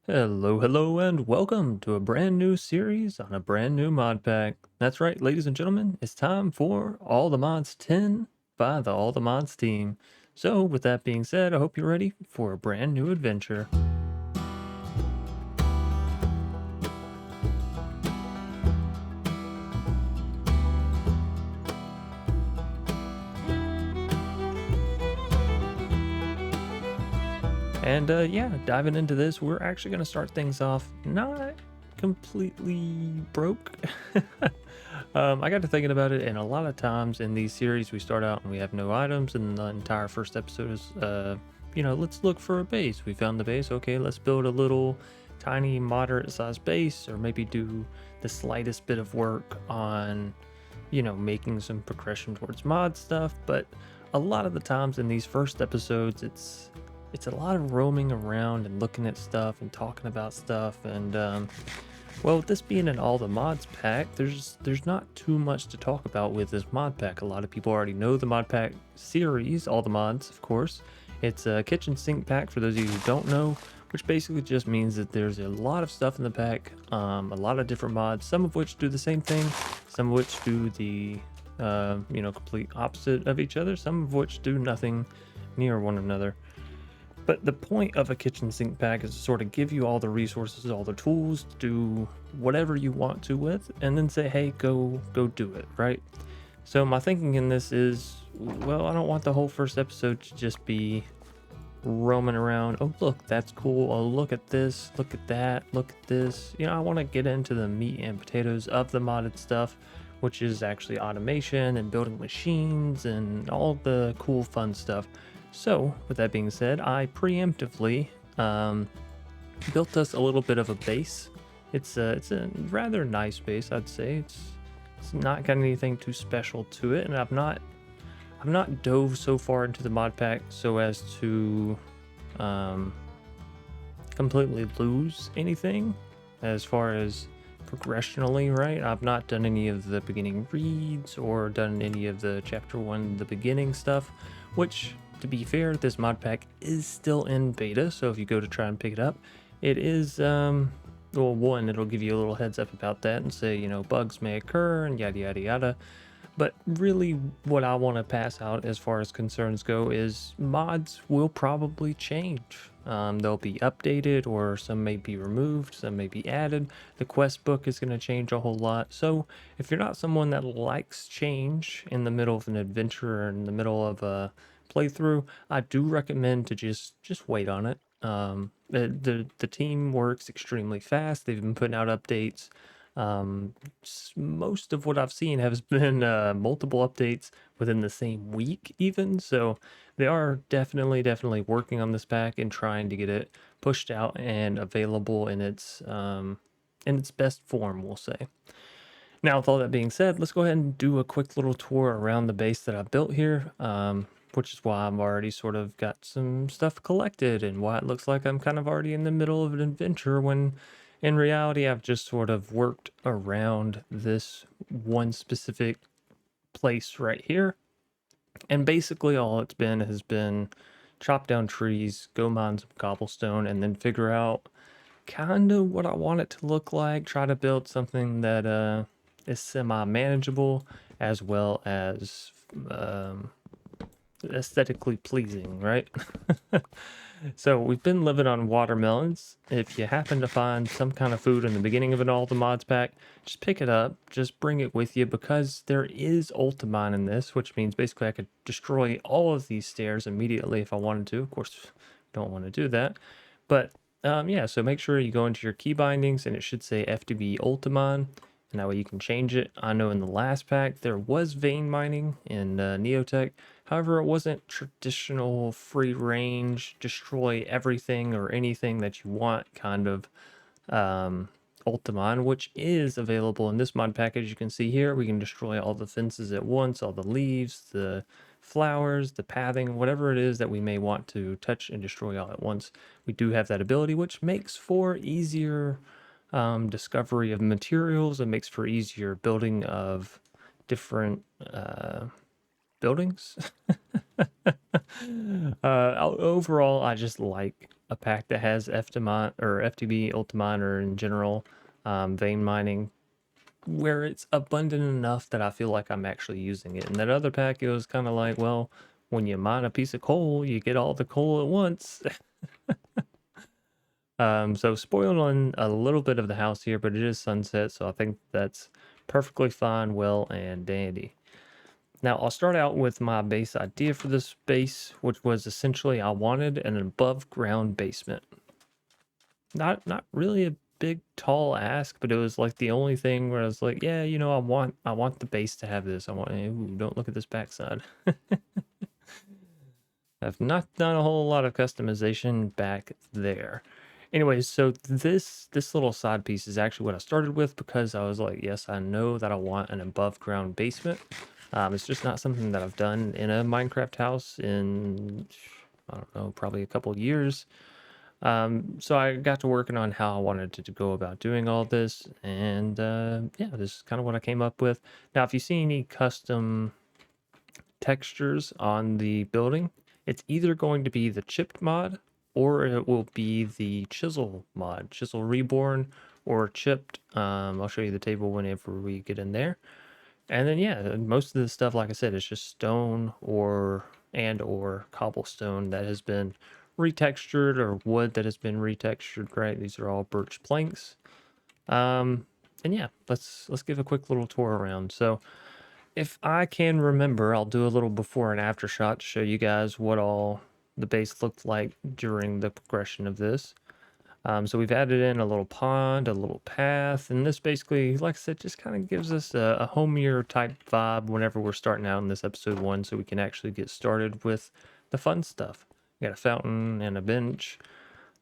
Hello, and welcome to a brand new series on a brand new mod pack. That's right, ladies and gentlemen, it's time for All the Mods 10 by the All the Mods team. So, with that being said, I hope you're ready for a brand new adventure. And yeah, diving into this, we're actually going to start things off not completely broke. I got to thinking about it, and a lot of times in these series, we start out and we have no items, and the entire first episode is, let's look for a base. We found the base. Okay, let's build a little tiny, moderate sized base, or maybe do the slightest bit of work on, making some progression towards mod stuff. But a lot of the times in these first episodes, it's a lot of roaming around and looking at stuff and talking about stuff. And well, with this being an all the mods pack, there's not too much to talk about with this mod pack. A lot of people already know the mod pack series, all the mods, of course. It's a kitchen sink pack for those of you who don't know, which basically just means that there's a lot of stuff in the pack, a lot of different mods, some of which do the same thing, some of which do the complete opposite of each other, some of which do nothing near one another. But the point of a kitchen sink pack is to sort of give you all the resources, all the tools to do whatever you want to with, and then say, hey, go do it, right? So my thinking in this is, well, I don't want the whole first episode to just be roaming around. Oh, look, that's cool. Oh, look at this, look at that, look at this. I want to get into the meat and potatoes of the modded stuff, which is actually automation and building machines and all the cool, fun stuff. So, with that being said, I preemptively built us a little bit of a base. It's a rather nice base, I'd say. It's not got anything too special to it, and I've not dove so far into the mod pack so as to completely lose anything as far as progressionally, right? I've not done any of the beginning reads or done any of the chapter 1, the beginning stuff, which, to be fair, this mod pack is still in beta, so if you go to try and pick it up, it is, well, one, it'll give you a little heads up about that and say, bugs may occur and yada yada yada. But really, what I want to pass out as far as concerns go is mods will probably change. They'll be updated, or some may be removed, some may be added. The quest book is going to change a whole lot. So, if you're not someone that likes change in the middle of an adventure or in the middle of a playthrough, I do recommend to just wait on it. The team works extremely fast. They've been putting out updates. Most of what I've seen has been multiple updates within the same week, even. So they are definitely working on this pack and trying to get it pushed out and available in its best form, we'll say. Now, with all that being said, let's go ahead and do a quick little tour around the base that I built here, which is why I'm already sort of got some stuff collected and why it looks like I'm kind of already in the middle of an adventure when in reality I've just sort of worked around this one specific place right here. And basically all it's been has been chop down trees, go mine some cobblestone, and then figure out kind of what I want it to look like, try to build something that is semi-manageable as well as aesthetically pleasing, right? So we've been living on watermelons. If you happen to find some kind of food in the beginning of an All the Mods pack, just pick it up, just bring it with you, because there is ultimine in this, which means basically I could destroy all of these stairs immediately if I wanted to. Of course, don't want to do that. But yeah, so make sure you go into your key bindings and it should say FTB ultimine. And that way you can change it. I know in the last pack there was vein mining in Neotech. However, it wasn't traditional free range, destroy everything or anything that you want kind of ultimine, which is available in this mod package. You can see here we can destroy all the fences at once, all the leaves, the flowers, the pathing, whatever it is that we may want to touch and destroy all at once. We do have that ability, which makes for easier discovery of materials. It makes for easier building of different buildings. Overall, I just like a pack that has FTB Ultimine or in general vein mining, where it's abundant enough that I feel like I'm actually using it. And that other pack, it was kind of like, well, when you mine a piece of coal, you get all the coal at once. So spoiled on a little bit of the house here, but it is sunset, so I think that's perfectly fine, well, and dandy. Now, I'll start out with my base idea for this base, which was essentially I wanted an above ground basement. Not really a big tall ask, but it was like the only thing where I was like, yeah, you know, I want the base to have this. I want, ooh, don't look at this backside. I've not done a whole lot of customization back there. Anyways, so this little side piece is actually what I started with because I was like, yes, I know that I want an above ground basement. It's just not something that I've done in a Minecraft house in, I don't know, probably a couple years. So I got to working on how I wanted to go about doing all this, and yeah, this is kind of what I came up with. Now, if you see any custom textures on the building, it's either going to be the chipped mod or it will be the chisel mod, chisel reborn or chipped. I'll show you the table whenever we get in there. And then yeah, most of the stuff, like I said, is just stone or cobblestone that has been retextured, or wood that has been retextured, right? These are all birch planks. And yeah, let's give a quick little tour around. So if I can remember, I'll do a little before and after shot to show you guys what all the base looked like during the progression of this. So we've added in a little pond, a little path, and this basically, like I said, just kind of gives us a homier type vibe whenever we're starting out in this episode 1, so we can actually get started with the fun stuff. We got a fountain and a bench.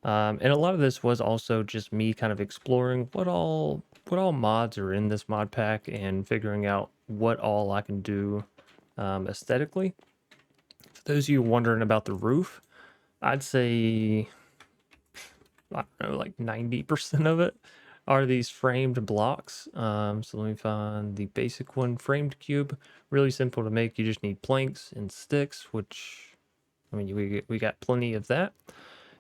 And a lot of this was also just me kind of exploring what all mods are in this mod pack and figuring out what all I can do aesthetically. For those of you wondering about the roof, I'd say, I don't know, like 90% of it are these framed blocks. So let me find the basic one, framed cube. Really simple to make. You just need planks and sticks, which, I mean, we got plenty of that.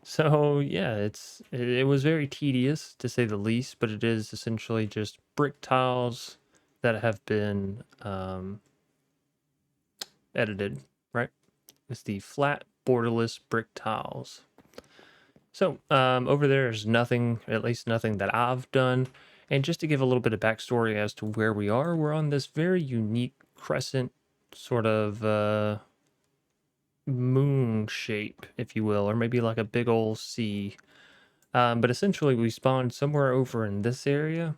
So yeah, it was very tedious to say the least, but it is essentially just brick tiles that have been edited, right? It's the flat borderless brick tiles. So over there is nothing, at least nothing that I've done. And just to give a little bit of backstory as to where we are, we're on this very unique crescent sort of moon shape, if you will, or maybe like a big old C. But essentially we spawned somewhere over in this area,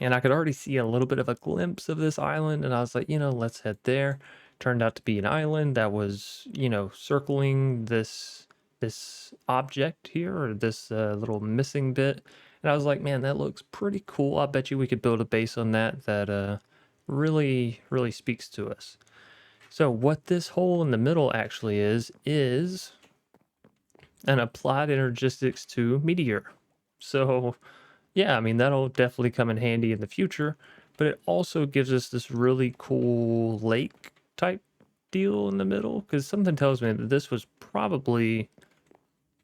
and I could already see a little bit of a glimpse of this island, and I was like, you know, let's head there. Turned out to be an island that was, you know, circling this object here, or this little missing bit. And I was like, man, that looks pretty cool. I bet you we could build a base on that really speaks to us. So what this hole in the middle actually is an applied energistics to meteor. So yeah, I mean, that'll definitely come in handy in the future, but it also gives us this really cool lake type deal in the middle, because something tells me that this was probably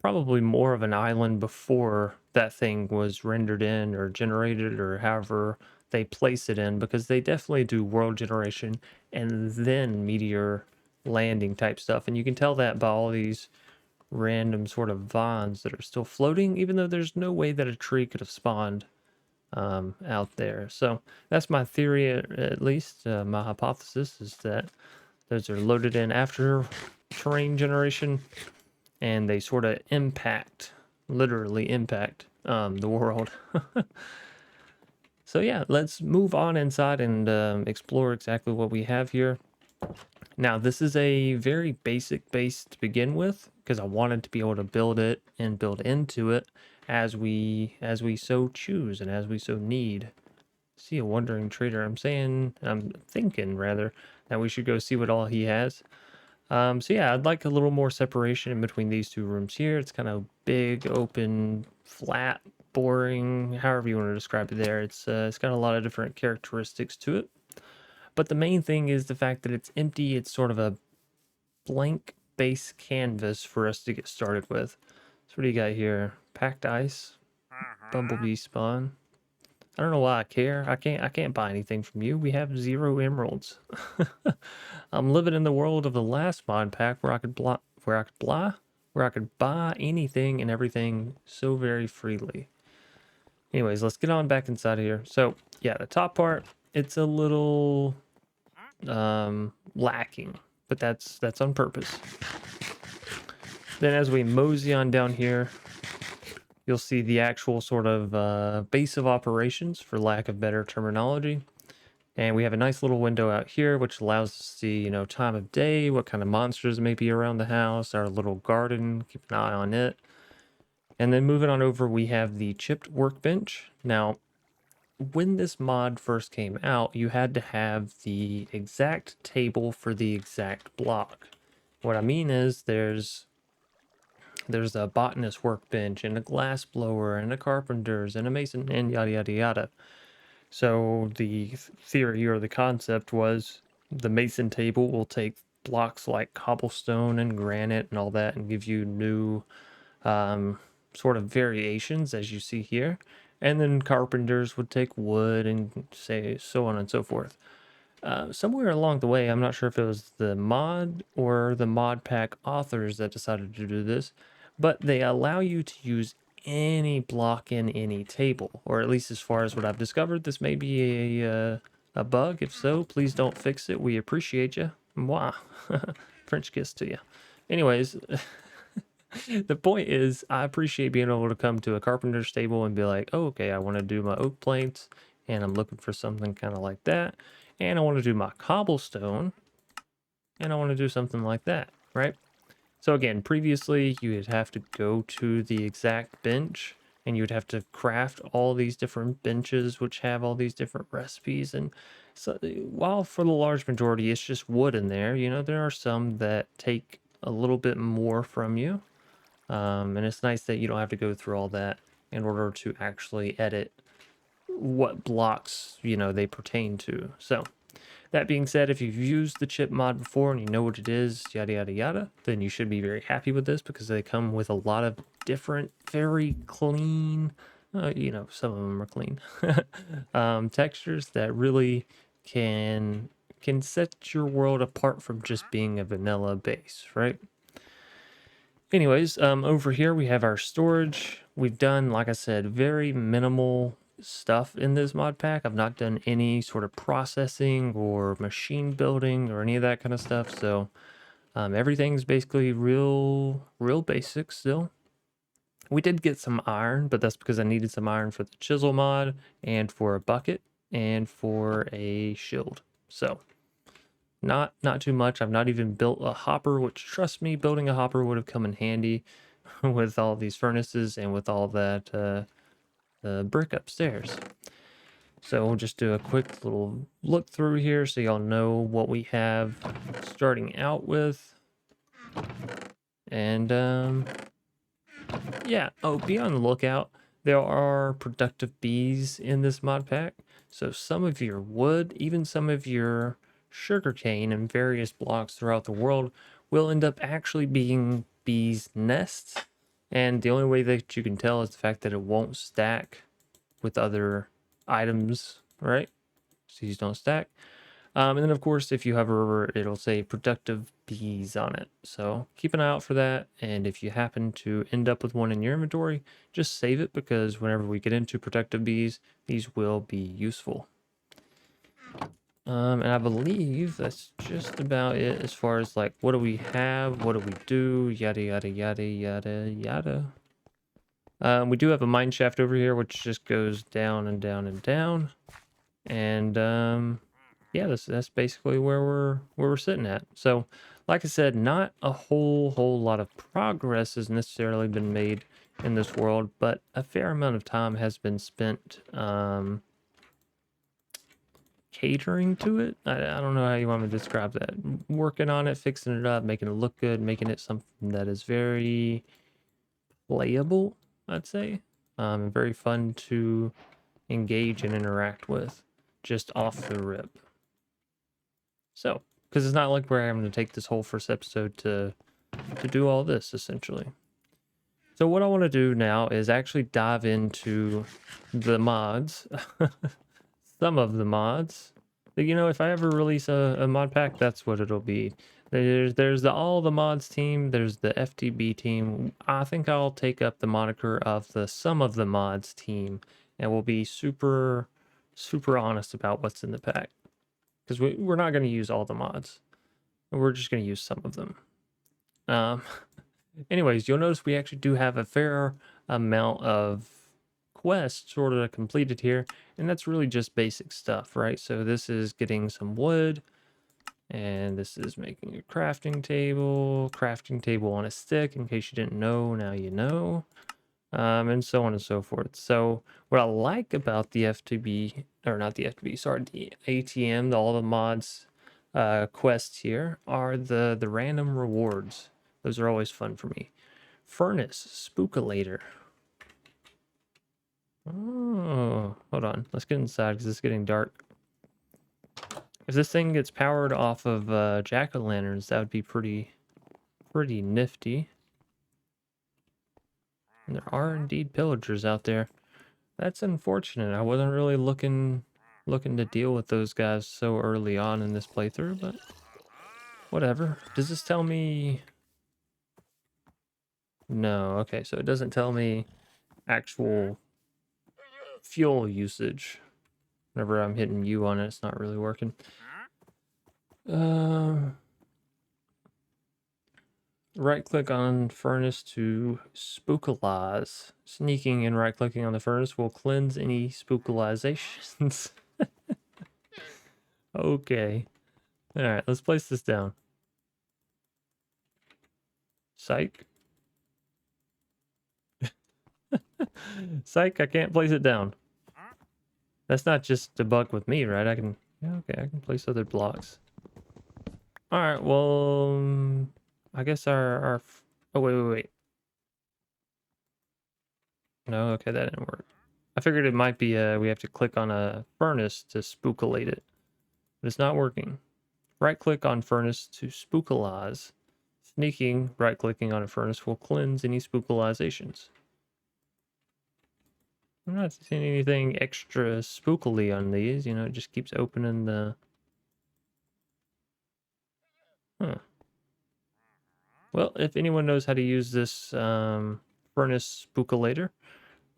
more of an island before that thing was rendered in or generated, or however they place it in, because they definitely do world generation and then meteor landing type stuff. And you can tell that by all these random sort of vines that are still floating, even though there's no way that a tree could have spawned out there. So that's my theory, at least. My hypothesis is that those are loaded in after terrain generation, and they sort of literally impact the world. So yeah, let's move on inside and explore exactly what we have here. Now, this is a very basic base to begin with, because I wanted to be able to build it and build into it as we so choose and as we so need. See a wandering trader. I'm thinking rather that we should go see what all he has. So yeah, I'd like a little more separation in between these two rooms here. It's kind of big, open, flat, boring, however you want to describe it there. It's got a lot of different characteristics to it. But the main thing is the fact that it's empty. It's sort of a blank base canvas for us to get started with. So what do you got here? Packed ice, bumblebee spawn. I don't know why I care. I can't buy anything from you. We have 0 emeralds. I'm living in the world of the last mod pack where I could buy anything and everything so very freely. Anyways, let's get on back inside of here. So yeah, the top part, it's a little lacking, but that's on purpose. Then as we mosey on down here, you'll see the actual sort of base of operations, for lack of better terminology. And we have a nice little window out here, which allows us to see, you know, time of day, what kind of monsters may be around the house, our little garden, keep an eye on it. And then moving on over, we have the chipped workbench. Now, when this mod first came out, you had to have the exact table for the exact block. What I mean is there's a botanist workbench and a glass blower and a carpenter's and a mason and yada yada yada. So the theory or the concept was the mason table will take blocks like cobblestone and granite and all that and give you new sort of variations as you see here. And then carpenters would take wood and say so on and so forth. Somewhere along the way, I'm not sure if it was the mod or the mod pack authors that decided to do this, but they allow you to use any block in any table, or at least as far as what I've discovered. This may be a bug. If so, please don't fix it. We appreciate you. Mwah. French kiss to you. Anyways, the point is, I appreciate being able to come to a carpenter's table and be like, oh, okay, I want to do my oak planks, and I'm looking for something kind of like that. And I want to do my cobblestone, and I want to do something like that, right? So again, previously you would have to go to the exact bench, and you'd have to craft all these different benches, which have all these different recipes. And so while for the large majority it's just wood in there, you know, there are some that take a little bit more from you. And it's nice that you don't have to go through all that in order to actually edit what blocks, you know, they pertain to. So that being said, if you've used the chip mod before and you know what it is, yada yada yada, then you should be very happy with this, because they come with a lot of different, very clean, you know, some of them are clean, textures that really can set your world apart from just being a vanilla base, right? Anyways, over here we have our storage. We've done, like I said, very minimal stuff in this mod pack. I've not done any sort of processing or machine building or any of that kind of stuff. So everything's basically real basic still. We did get some iron, but that's because I needed some iron for the chisel mod and for a bucket and for a shield. So not too much. I've not even built a hopper, which, trust me, building a hopper would have come in handy with all these furnaces and with all that brick upstairs. So we'll just do a quick little look through here so y'all know what we have starting out with. And yeah, oh, be on the lookout. There are productive bees in this mod pack. So some of your wood, even some of your sugarcane and various blocks throughout the world will end up actually being bees' nests. And the only way that you can tell is the fact that it won't stack with other items, right? So these don't stack. And then of course, if you hover over, it'll say productive bees on it. So keep an eye out for that. And if you happen to end up with one in your inventory, just save it, because whenever we get into productive bees, these will be useful. And I believe that's just about it as far as like, what do we have? What do we do? Yada, yada, yada, yada, yada. We do have a mine shaft over here, which just goes down and down and down. And yeah, that's basically where we're sitting at. So, like I said, not a whole lot of progress has necessarily been made in this world, but a fair amount of time has been spent catering to it. I don't know how you want me to describe that. Working on it, fixing it up, making it look good, making it something that is very playable, I'd say. Very fun to engage and interact with just off the rip. So, because it's not like we're having to take this whole first episode to do all this, essentially. So what I want to do now is actually dive into the mods, some of the mods. You know, if I ever release a mod pack, that's what it'll be. There's the All the Mods team, there's the FTB team. I think I'll take up the moniker of the Some of the Mods team, and we'll be super honest about what's in the pack. Because we're not going to use all the mods. We're just going to use some of them. Anyways, you'll notice we actually do have a fair amount of quests sort of completed here, and that's really just basic stuff, right? So this is getting some wood, and this is making a crafting table on a stick, in case you didn't know, now you know, and so on and so forth. So what I like about the FTB, or not the FTB, sorry, the ATM, all the mods quests here are the random rewards. Those are always fun for me. Furnace, Spookalator. Oh, hold on. Let's get inside because it's getting dark. If this thing gets powered off of jack-o'-lanterns, that would be pretty nifty. And there are indeed pillagers out there. That's unfortunate. I wasn't really looking to deal with those guys so early on in this playthrough, but whatever. Does this tell me? No. Okay, so it doesn't tell me actual fuel usage. Whenever I'm hitting U on it, it's not really working. Right click on furnace to spookalize. Sneaking and right clicking on the furnace will cleanse any spookalizations. Okay. Alright, let's place this down. Psych. Psych, I can't place it down. That's not just a bug with me, right? I can, yeah, okay, I can place other blocks. Alright, well, I guess our, oh, wait. No, okay, that didn't work. I figured it might be, we have to click on a furnace to spookalate it. But it's not working. Right click on furnace to spookalize. Sneaking, right clicking on a furnace will cleanse any spookalizations. I'm not seeing anything extra spookily on these, you know, it just keeps opening the... Huh. Well, if anyone knows how to use this furnace spookalator,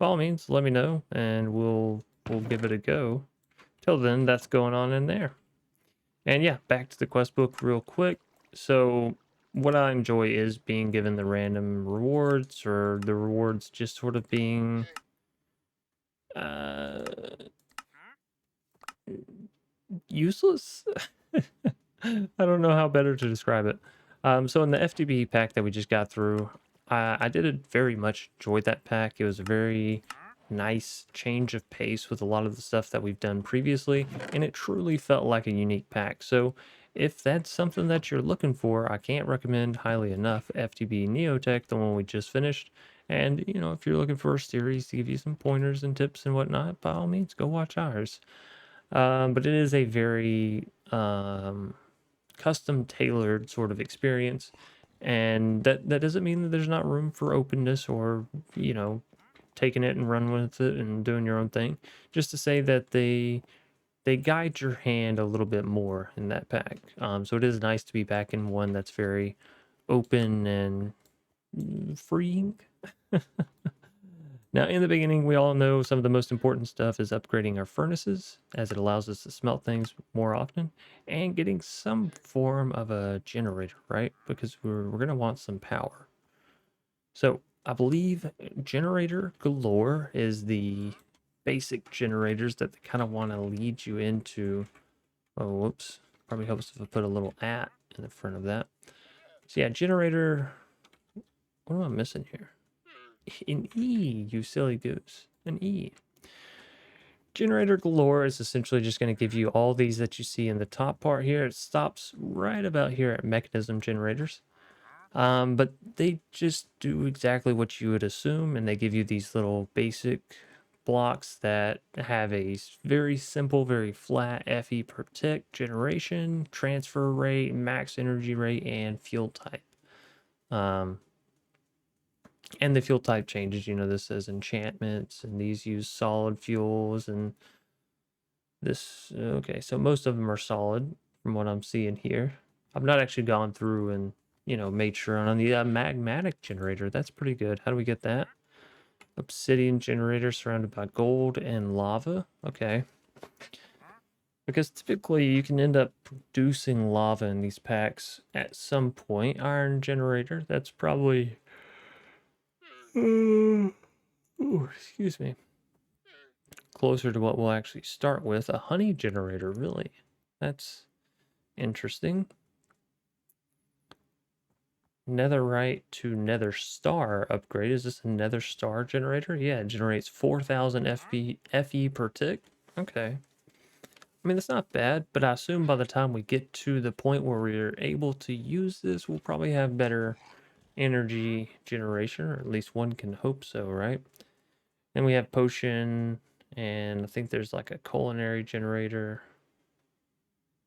by all means, let me know, and we'll give it a go. Till then, that's going on in there. And yeah, back to the quest book real quick. So what I enjoy is being given the random rewards, or the rewards just sort of being useless. I don't know how better to describe it. So in the FTB pack that we just got through, I did very much enjoy that pack. It was a very nice change of pace with a lot of the stuff that we've done previously, and it truly felt like a unique pack. So if that's something that you're looking for, I can't recommend highly enough FTB Neotech, the one we just finished. And, you know, if you're looking for a series to give you some pointers and tips and whatnot, by all means, go watch ours. But it is a very custom tailored sort of experience, and that doesn't mean that there's not room for openness or, you know, taking it and run with it and doing your own thing. Just to say that they guide your hand a little bit more in that pack. So it is nice to be back in one that's very open and freeing. Now, in the beginning, we all know some of the most important stuff is upgrading our furnaces, as it allows us to smelt things more often, and getting some form of a generator, right? Because we're going to want some power. So I believe generator galore is the basic generators that they kind of want to lead you into. Oh, whoops. Probably helps if I put a little at in the front of that. So yeah, generator. What am I missing here? An E, you silly goose. An E. Generator galore is essentially just going to give you all these that you see in the top part here. It stops right about here at mechanism generators. But they just do exactly what you would assume, and they give you these little basic blocks that have a very simple, very flat FE per tick generation, transfer rate, max energy rate, and fuel type. And the fuel type changes. You know, this says enchantments, and these use solid fuels, and this, okay, so most of them are solid from what I'm seeing here. I've not actually gone through and, you know, made sure on the magmatic generator. That's pretty good. How do we get that? Obsidian generator surrounded by gold and lava. Okay. Because typically you can end up producing lava in these packs at some point. Iron generator, that's probably... ooh, excuse me. Closer to what we'll actually start with. A honey generator, really? That's interesting. Netherite to nether star upgrade. Is this a nether star generator? Yeah, it generates 4,000 FE per tick. Okay. I mean, that's not bad, but I assume by the time we get to the point where we're able to use this, we'll probably have better energy generation, or at least one can hope so, right? Then we have potion, and I think there's like a culinary generator.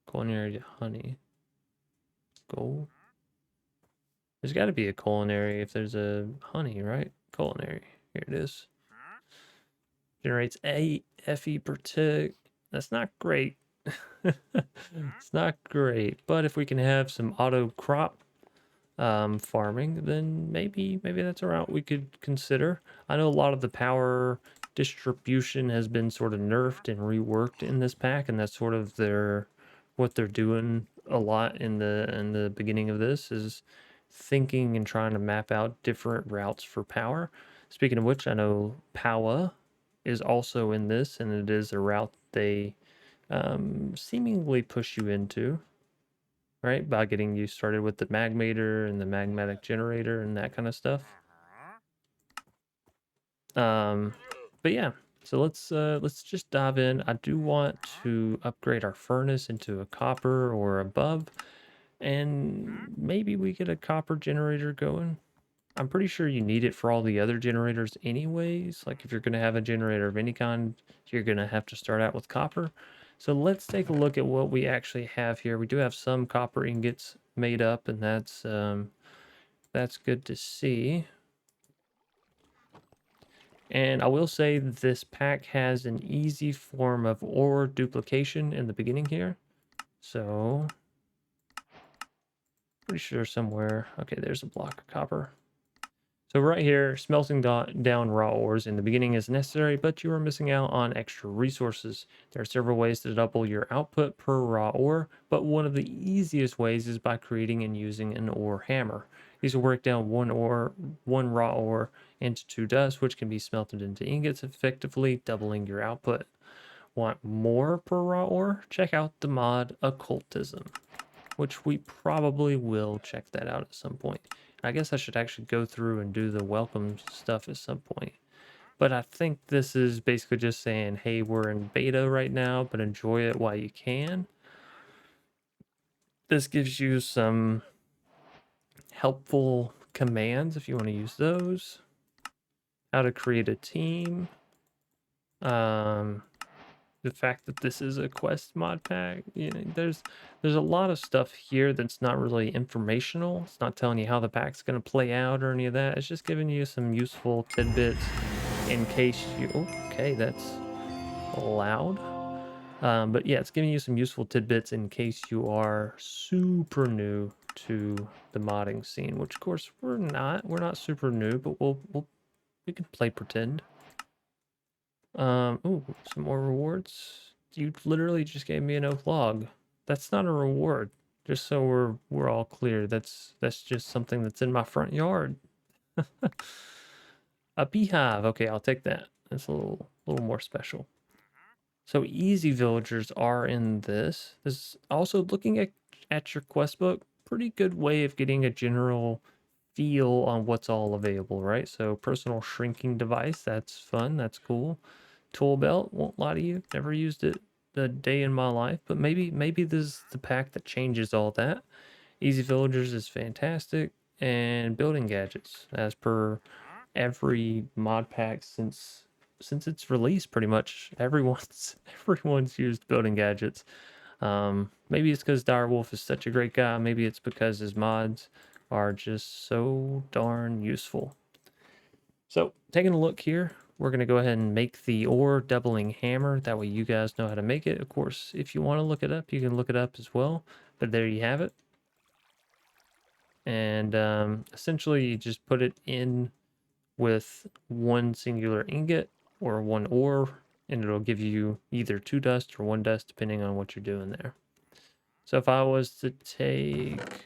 Culinary to honey. Gold. There's got to be a culinary if there's a honey, right? Culinary. Here it is. Generates 8 FE per tick. That's not great. It's not great, but if we can have some auto crop farming, then maybe that's a route we could consider. I know a lot of the power distribution has been sort of nerfed and reworked in this pack, and that's sort of what they're doing a lot in the beginning of this is thinking and trying to map out different routes for power. Speaking of which, I know power is also in this, and it is a route they seemingly push you into, right? By getting you started with the magmator and the magmatic generator and that kind of stuff. But yeah, so let's just dive in. I do want to upgrade our furnace into a copper or above, and maybe we get a copper generator going. I'm pretty sure you need it for all the other generators anyways. Like if you're going to have a generator of any kind, you're going to have to start out with copper. So let's take a look at what we actually have here. We do have some copper ingots made up, and that's good to see. And I will say this pack has an easy form of ore duplication in the beginning here. So pretty sure somewhere, okay, there's a block of copper. So right here, smelting down raw ores in the beginning is necessary, but you are missing out on extra resources. There are several ways to double your output per raw ore, but one of the easiest ways is by creating and using an ore hammer. These will break down one raw ore into 2 dust, which can be smelted into ingots, effectively doubling your output. Want more per raw ore? Check out the mod Occultism, which we probably will check that out at some point. I guess I should actually go through and do the welcome stuff at some point. But I think this is basically just saying, hey, we're in beta right now, but enjoy it while you can. This gives you some helpful commands if you want to use those. How to create a team. The fact that this is a quest mod pack, you know, there's a lot of stuff here that's not really informational. It's not telling you how the pack's going to play out or any of that. It's just giving you some useful tidbits in case you... okay, that's loud. But yeah, it's giving you some useful tidbits in case you are super new to the modding scene, which of course we're not super new, but we can play pretend. Ooh, some more rewards. You literally just gave me an oak log. That's not a reward. Just so we're all clear. That's just something that's in my front yard. A beehive. Okay, I'll take that. That's a little more special. So easy villagers are in this. This is also looking at your quest book. Pretty good way of getting a general feel on what's all available, right? So personal shrinking device. That's fun. That's cool. Tool belt, won't lie to you, never used it a day in my life, but maybe this is the pack that changes all that. Easy villagers is fantastic, and building gadgets, as per every mod pack since its release, pretty much everyone's used building gadgets. Maybe it's because Direwolf is such a great guy, maybe it's because his mods are just so darn useful. So taking a look here, we're going to go ahead and make the ore doubling hammer. That way you guys know how to make it. Of course, if you want to look it up, you can look it up as well. But there you have it. And essentially you just put it in with one singular ingot or one ore, and it'll give you either 2 dust or 1 dust depending on what you're doing there. So if I was to take,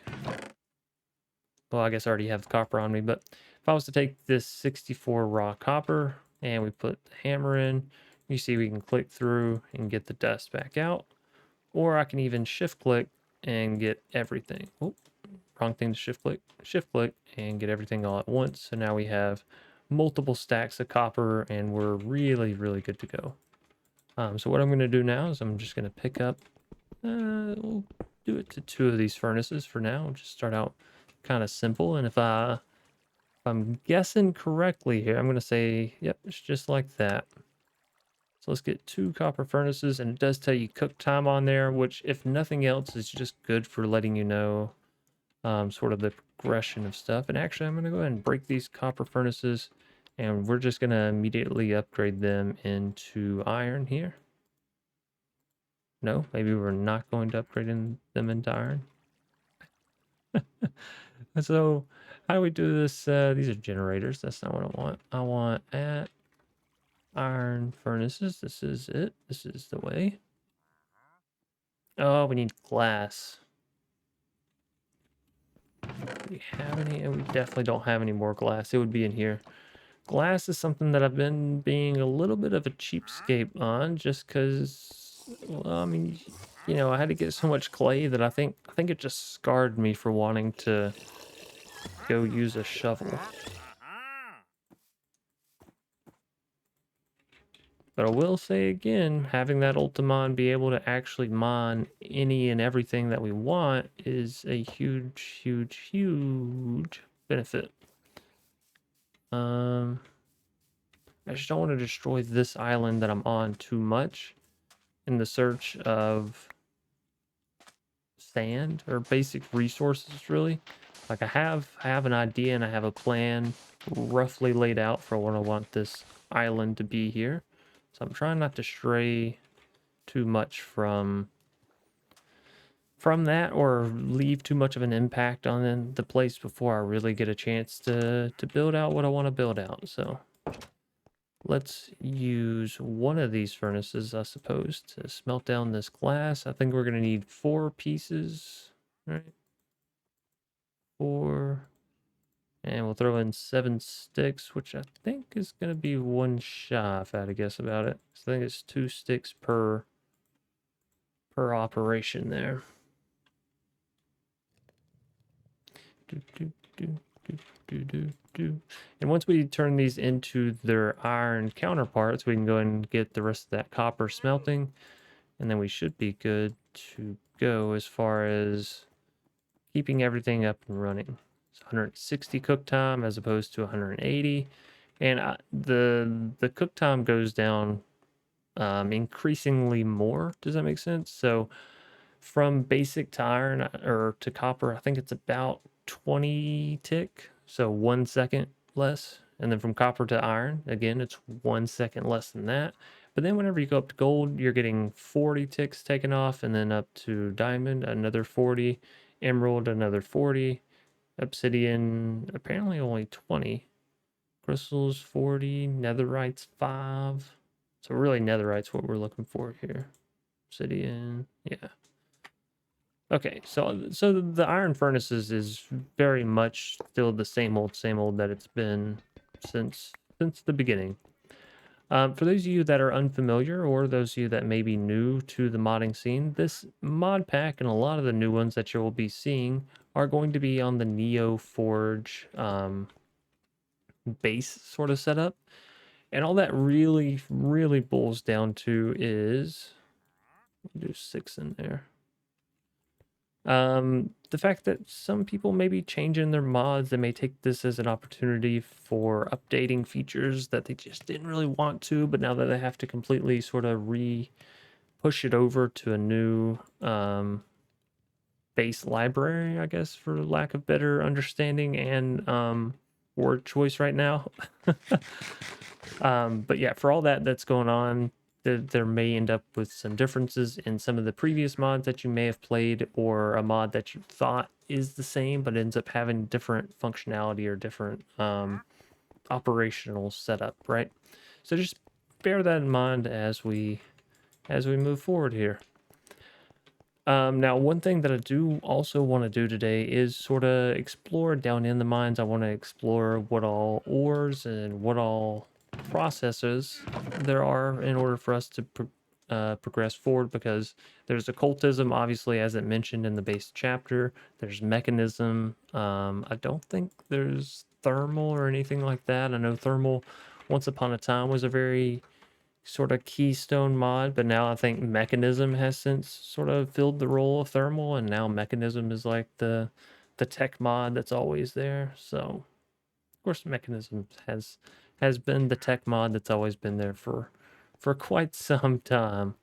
well, I guess I already have the copper on me, but if I was to take this 64 raw copper and we put the hammer in, you see we can click through and get the dust back out, or I can even shift click and get everything. Oh, wrong thing to shift click and get everything all at once. So now we have multiple stacks of copper and we're really, really good to go. So what I'm going to do now is I'm just going to pick up, we'll do it to 2 of these furnaces for now. Just start out kind of simple. And if I'm guessing correctly here, I'm going to say, yep, it's just like that. So let's get 2 copper furnaces, and it does tell you cook time on there, which if nothing else is just good for letting you know sort of the progression of stuff. And actually, I'm going to go ahead and break these copper furnaces, and we're just going to immediately upgrade them into iron here. No, maybe we're not going to upgrade them into iron. So how do we do this? These are generators. That's not what I want. I want at iron furnaces. This is it. This is the way. Oh, we need glass. Do we have any? We definitely don't have any more glass. It would be in here. Glass is something that I've been being a little bit of a cheapskate on, just because, well, I mean, you know, I had to get so much clay that I think it just scarred me for wanting to go use a shovel. But I will say again, having that Ultimon be able to actually mon any and everything that we want is a huge, huge, huge benefit. I just don't want to destroy this island that I'm on too much in the search of sand or basic resources, really. Like I have an idea and I have a plan roughly laid out for what I want this island to be here. So I'm trying not to stray too much from that or leave too much of an impact on the place before I really get a chance to build out what I want to build out. So let's use one of these furnaces, I suppose, to smelt down this glass. I think we're going to need 4 pieces, right? 4. And we'll throw in 7 sticks, which I think is going to be 1 shy if I had to guess about it. So I think it's 2 sticks per operation there. And once we turn these into their iron counterparts, we can go and get the rest of that copper smelting, and then we should be good to go as far as keeping everything up and running. It's 160 cook time as opposed to 180, and the cook time goes down increasingly more. Does that make sense? So from basic to iron or to copper, I think it's about 20 tick, so 1 second less. And then from copper to iron, again, it's 1 second less than that. But then whenever you go up to gold, you're getting 40 ticks taken off, and then up to diamond, another 40, emerald, another 40, obsidian, apparently only 20, crystals 40, netherite's 5. So really netherite's what we're looking for here. Obsidian, yeah. Okay, so the iron furnaces is very much still the same old that it's been since the beginning. For those of you that are unfamiliar, or those of you that may be new to the modding scene, this mod pack and a lot of the new ones that you will be seeing are going to be on the Neo Forge base sort of setup. And all that really, really boils down to is, we'll do 6 in there. The fact that some people may be changing their mods, they may take this as an opportunity for updating features that they just didn't really want to, but now that they have to completely sort of push it over to a new base library, I guess, for lack of better understanding, and word choice right now. But yeah, for all that's going on, there may end up with some differences in some of the previous mods that you may have played, or a mod that you thought is the same but ends up having different functionality or different operational setup, right? So just bear that in mind as we move forward here. Now, one thing that I do also want to do today is sort of explore down in the mines. I want to explore what all ores and what all processes there are in order for us to progress forward, because there's occultism, obviously, as it mentioned in the base chapter. There's mechanism. I don't think there's thermal or anything like that. I know thermal once upon a time was a very sort of keystone mod, but now I think mechanism has since sort of filled the role of thermal, and now mechanism is like the tech mod that's always there. So of course mechanism has been the tech mod that's always been there for quite some time.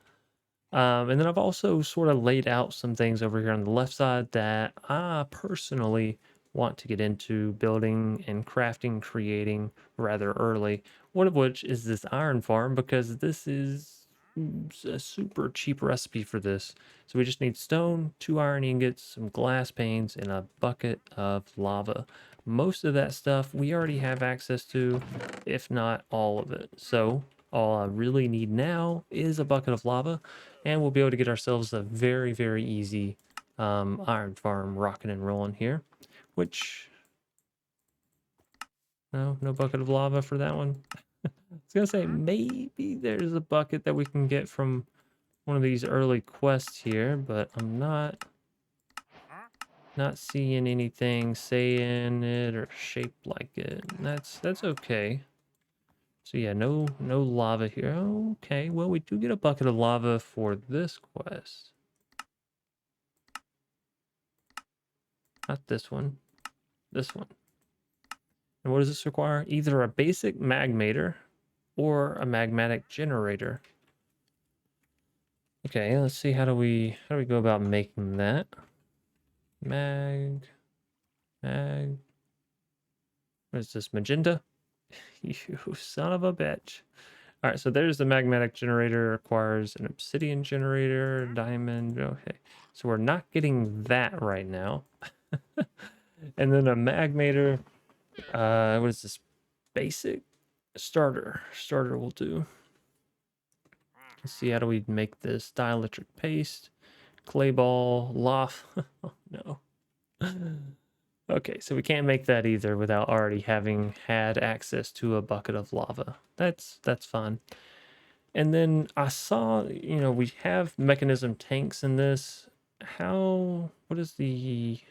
And then I've also sort of laid out some things over here on the left side that I personally want to get into building and crafting, creating rather early. One of which is this iron farm, because this is a super cheap recipe for this. So we just need stone, 2 iron ingots, some glass panes, and a bucket of lava. Most of that stuff we already have access to, if not all of it. So all I really need now is a bucket of lava, and we'll be able to get ourselves a very, very easy iron farm rocking and rolling here. Which, no bucket of lava for that one. I was gonna say maybe there's a bucket that we can get from one of these early quests here, but I'm not seeing anything saying it or shaped like it. And that's okay. So yeah, no lava here. Okay, well, we do get a bucket of lava for this quest. Not this one. This one. And what does this require? Either a basic magmator or a magmatic generator. Okay, let's see, how do we go about making that? What is this, magenta? You son of a bitch. All right, so there's the magmatic generator. Requires an obsidian generator, diamond. Okay, so we're not getting that right now. And then a magmator. What is this? Basic starter will do. Let's see, how do we make this? Dielectric paste, clay ball, loft. Oh no. Okay, so we can't make that either without already having had access to a bucket of lava. That's fine. And then I saw, we have mechanism tanks in this. What is the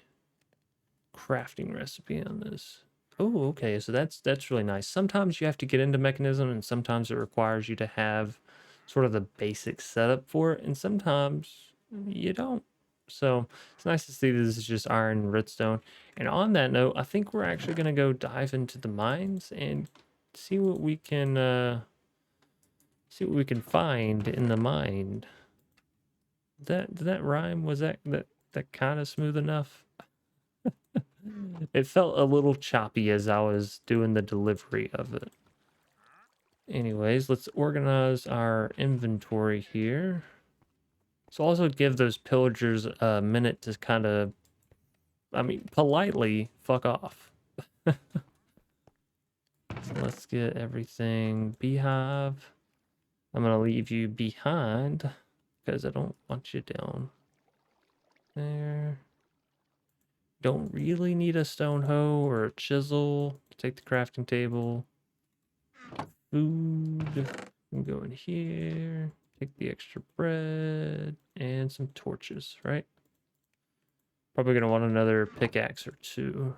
crafting recipe on this? Oh, okay, so that's really nice. Sometimes you have to get into mechanism, and sometimes it requires you to have sort of the basic setup for it, and sometimes you don't. So it's nice to see this is just iron and redstone. And on that note, I think we're actually gonna go dive into the mines and see what we can find in the mine. Did that rhyme? Was that kind of smooth enough? It felt a little choppy as I was doing the delivery of it. Anyways, let's organize our inventory here. So also give those pillagers a minute to kind of, politely fuck off. So let's get everything. Beehive. I'm going to leave you behind because I don't want you down there. Don't really need a stone hoe or a chisel. Take the crafting table. Food. Go in here. Take the extra bread and some torches, right? Probably going to want another pickaxe or 2.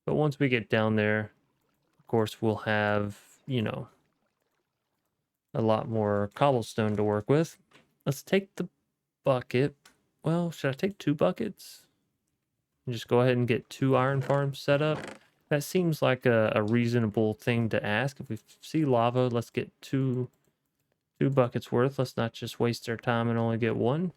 But once we get down there, of course, we'll have, a lot more cobblestone to work with. Let's take the bucket. Well, should I take 2 buckets? And just go ahead and get 2 iron farms set up. That seems like a reasonable thing to ask. If we see lava, let's get 2 buckets worth. Let's not just waste our time and only get 1.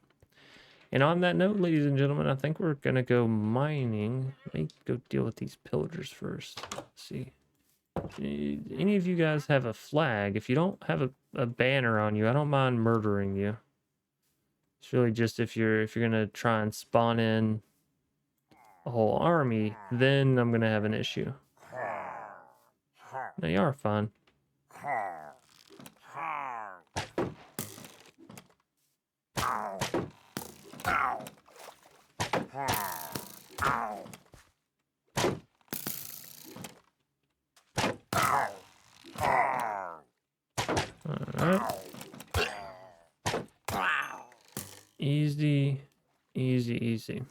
And on that note, ladies and gentlemen, I think we're gonna go mining. Let me go deal with these pillagers first. Let's see. Any of you guys have a flag? If you don't have a banner on you, I don't mind murdering you. It's really just if you're gonna try and spawn in a whole army, then I'm gonna have an issue. No, you are fine. Alright. Easy, easy, easy.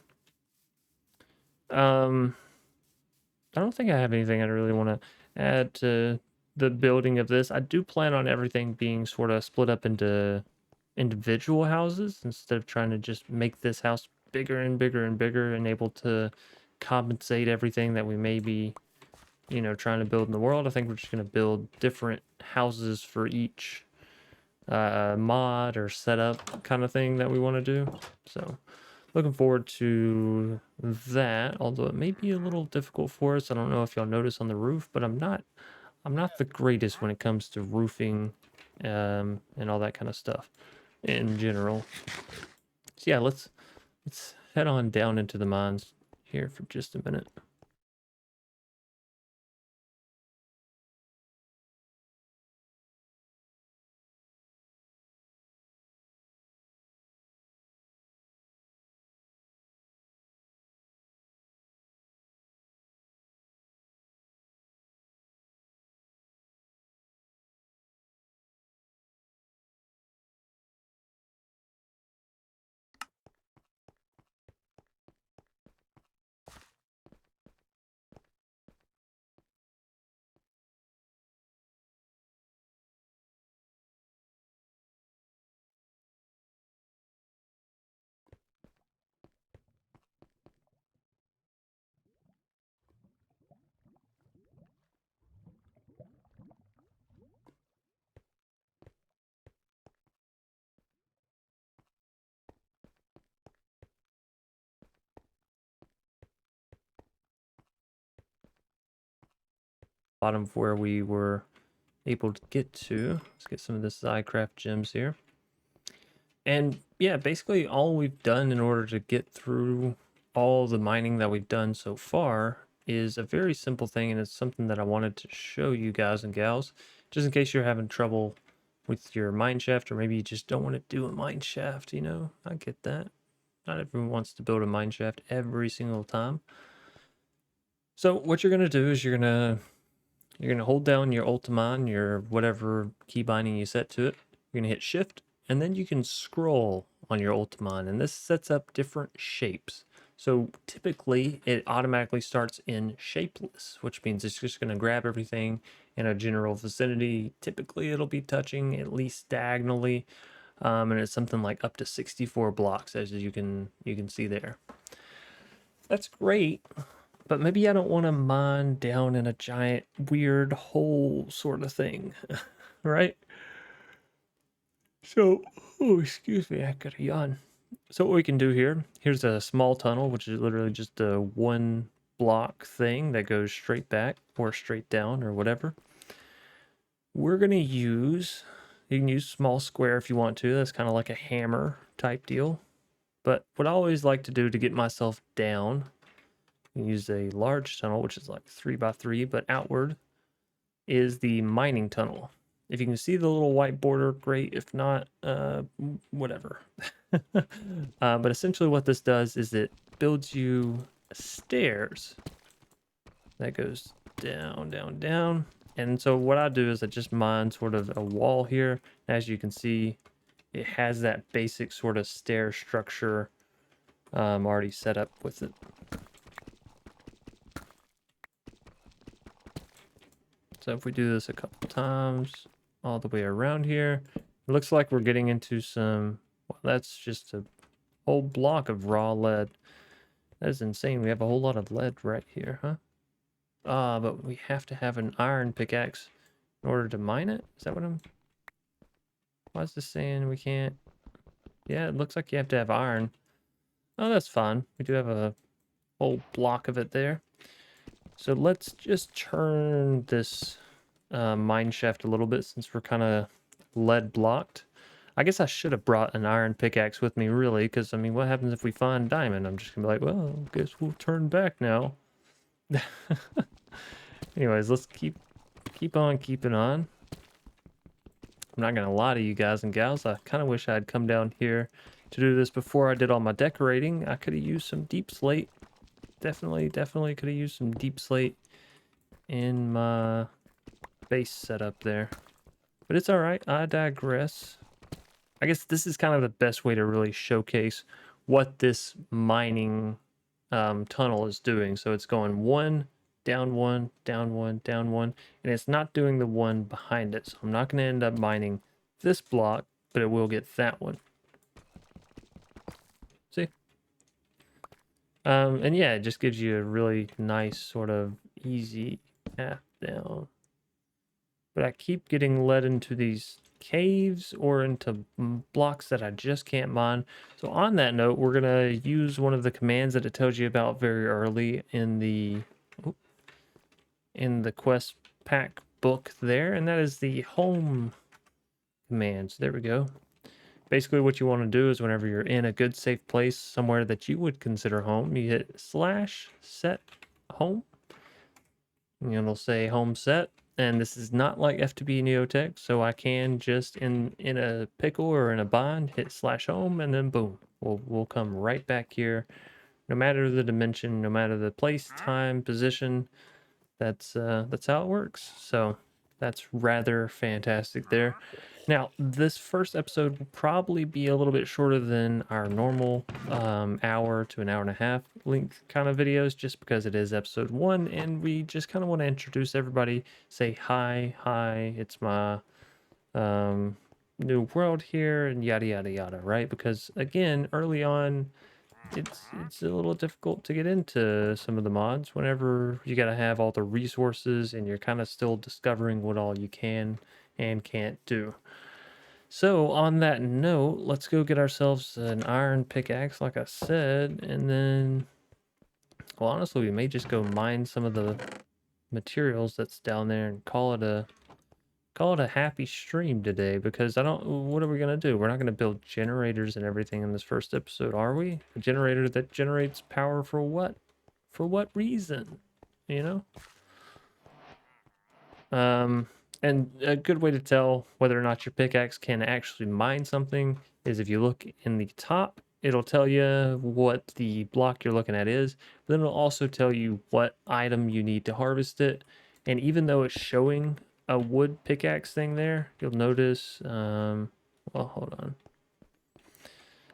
I don't think I have anything I really want to add to the building of this. I do plan on everything being sort of split up into individual houses instead of trying to just make this house bigger and bigger and bigger and able to compensate everything that we may be, you know, trying to build in the world. I think we're just going to build different houses for each mod or setup kind of thing that we want to do. So looking forward to that, although it may be a little difficult for us. I don't know if y'all notice on the roof, but I'm not the greatest when it comes to roofing and all that kind of stuff in general. So yeah, let's head on down into the mines here for just a minute. Bottom of where we were able to get to. Let's get some of this Zycraft gems here. And yeah, basically all we've done in order to get through all the mining that we've done so far is a very simple thing, and it's something that I wanted to show you guys and gals, just in case you're having trouble with your mine shaft, or maybe you just don't want to do a mine shaft, you know. I get that. Not everyone wants to build a mine shaft every single time. So what you're gonna do is you're gonna hold down your Ultimon, your whatever key binding you set to it. You're gonna hit Shift, and then you can scroll on your Ultimon, and this sets up different shapes. So typically it automatically starts in shapeless, which means it's just gonna grab everything in a general vicinity. Typically it'll be touching at least diagonally, and it's something like up to 64 blocks, as you can see there. That's great. But maybe I don't want to mine down in a giant weird hole sort of thing, right? So, oh, excuse me, I got a yawn. So what we can do here, here's a small tunnel, which is literally just a one block thing that goes straight back or straight down or whatever. We're going to use, you can use small square if you want to. That's kind of like a hammer type deal. But what I always like to do to get myself down, use a large tunnel, which is like 3x3, but outward, is the mining tunnel. If you can see the little white border, great. If not, whatever. But essentially what this does is it builds you stairs that goes down, down, down. And so what I do is I just mine sort of a wall here. As you can see, it has that basic sort of stair structure already set up with it. So if we do this a couple times all the way around here, it looks like we're getting into some, well, that's just a whole block of raw lead. That is insane. We have a whole lot of lead right here, huh? But we have to have an iron pickaxe in order to mine it. Is that what I'm... Why is this saying we can't? Yeah, it looks like you have to have iron. Oh, that's fine. We do have a whole block of it there. So let's just turn this mine shaft a little bit since we're kind of lead blocked. I guess I should have brought an iron pickaxe with me, really, because, I mean, what happens if we find diamond? I'm just going to be like, well, I guess we'll turn back now. Anyways, let's keep on keeping on. I'm not going to lie to you guys and gals. I kind of wish I had come down here to do this before I did all my decorating. I could have used some deep slate. Definitely could have used some deep slate in my base setup there. But it's alright, I digress. I guess this is kind of the best way to really showcase what this mining tunnel is doing. So it's going one, down one, down one, down one, and it's not doing the one behind it. So I'm not going to end up mining this block, but it will get that one. See? And yeah, it just gives you a really nice sort of easy path down. But I keep getting led into these caves or into blocks that I just can't mine. So on that note, we're gonna use one of the commands that it tells you about very early in the quest pack book there, and that is the home command. So there we go. Basically what you want to do is whenever you're in a good safe place somewhere that you would consider home, you hit /set home, and it'll say home set. And this is not like FTB Neotech, so I can just in a pickle or in a bind hit /home, and then boom, we'll come right back here, no matter the dimension, no matter the place, time, position. That's how it works. So that's rather fantastic there. Now, this first episode will probably be a little bit shorter than our normal hour to an hour and a half length kind of videos, just because it is episode 1, and we just kind of want to introduce everybody, say hi, it's my new world here, and yada yada yada, right? Because again, early on, it's a little difficult to get into some of the mods whenever you got to have all the resources and you're kind of still discovering what all you can and can't do. So on that note, let's go get ourselves an iron pickaxe, like I said, and then, well, honestly, we may just go mine some of the materials that's down there and call it a happy stream today, because what are we going to do? We're not going to build generators and everything in this first episode, are we? A generator that generates power for what? For what reason? You know? And a good way to tell whether or not your pickaxe can actually mine something is if you look in the top, it'll tell you what the block you're looking at is, but then it'll also tell you what item you need to harvest it. And even though it's showing a wood pickaxe thing there, you'll notice, well, hold on.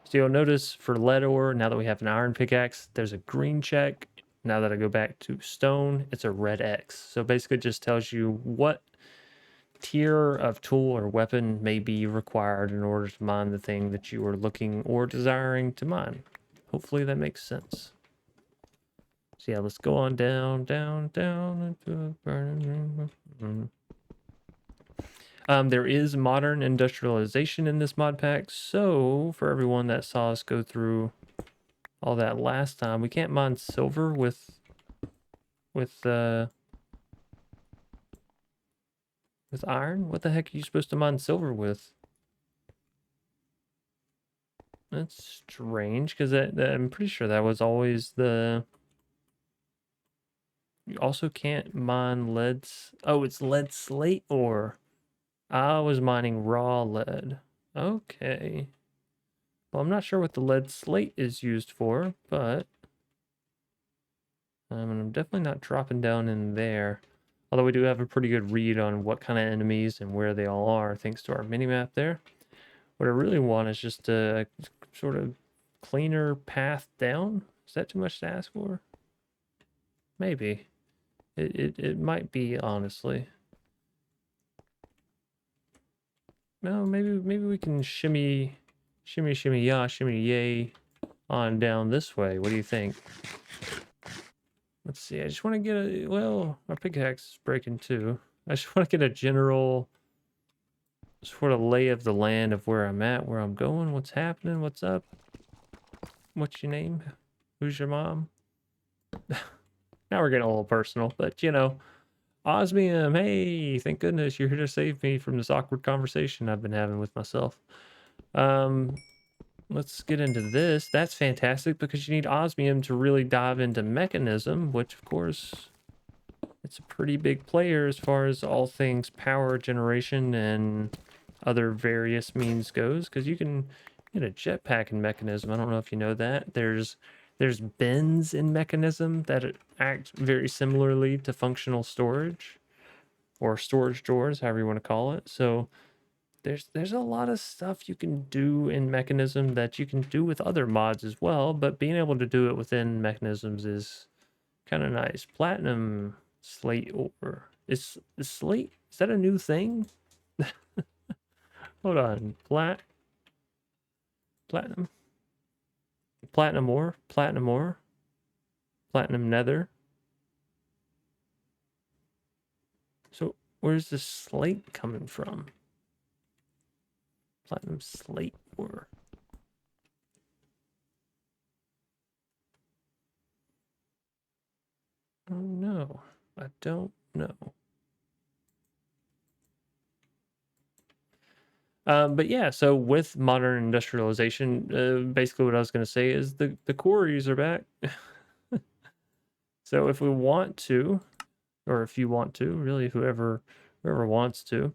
So you'll notice for lead ore, now that we have an iron pickaxe, there's a green check. Now that I go back to stone, it's a red X. So basically it just tells you what tier of tool or weapon may be required in order to mine the thing that you are looking or desiring to mine. Hopefully that makes sense. So yeah, let's go on down into a burning room. There is modern industrialization in this mod pack, so for everyone that saw us go through all that last time, we can't mine silver with iron. What the heck are you supposed to mine silver with? That's strange, because I'm pretty sure that was always the... You also can't mine leads. Oh, it's lead slate ore. I was mining raw lead. Okay. Well, I'm not sure what the lead slate is used for, but I'm definitely not dropping down in there. Although we do have a pretty good read on what kind of enemies and where they all are, thanks to our minimap there. What I really want is just a sort of cleaner path down. Is that too much to ask for? Maybe. It might be, honestly. No, maybe we can shimmy ya, shimmy yay on down this way. What do you think? Let's see. I just want to get a... Well, my pickaxe is breaking too. I just want to get a general sort of lay of the land of where I'm at, where I'm going, what's happening, what's up. What's your name? Who's your mom? Now we're getting a little personal, but you know, Osmium, hey, thank goodness you're here to save me from this awkward conversation I've been having with myself. Um, let's get into this. That's fantastic because you need Osmium to really dive into Mechanism, which of course, it's a pretty big player as far as all things power generation and other various means goes, because you can get a jetpack in Mechanism. I don't know if you know that. There's bins in Mechanism that act very similarly to functional storage or storage drawers, however you want to call it. So there's a lot of stuff you can do in Mechanism that you can do with other mods as well, but being able to do it within Mechanisms is kind of nice. Platinum slate ore. Is slate, is that a new thing? Hold on. Platinum. Platinum ore. Platinum ore. Platinum nether. So where's the slate coming from? Platinum slate ore. Oh no. I don't know. But yeah, so with modern industrialization, basically what I was going to say is the quarries are back. So if we want to, or if you want to, really whoever wants to,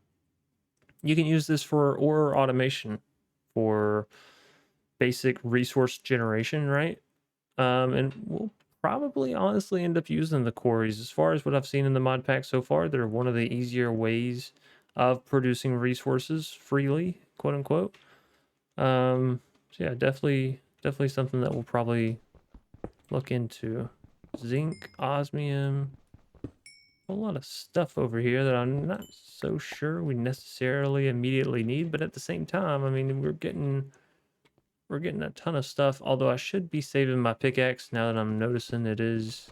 you can use this for ore automation, for basic resource generation, right? And we'll probably honestly end up using the quarries. As far as what I've seen in the mod pack so far, they're one of the easier ways of producing resources freely, quote unquote. So yeah, definitely something that we'll probably look into. Zinc, osmium, a lot of stuff over here that I'm not so sure we necessarily immediately need, but at the same time, I mean, we're getting a ton of stuff, although I should be saving my pickaxe now that I'm noticing it is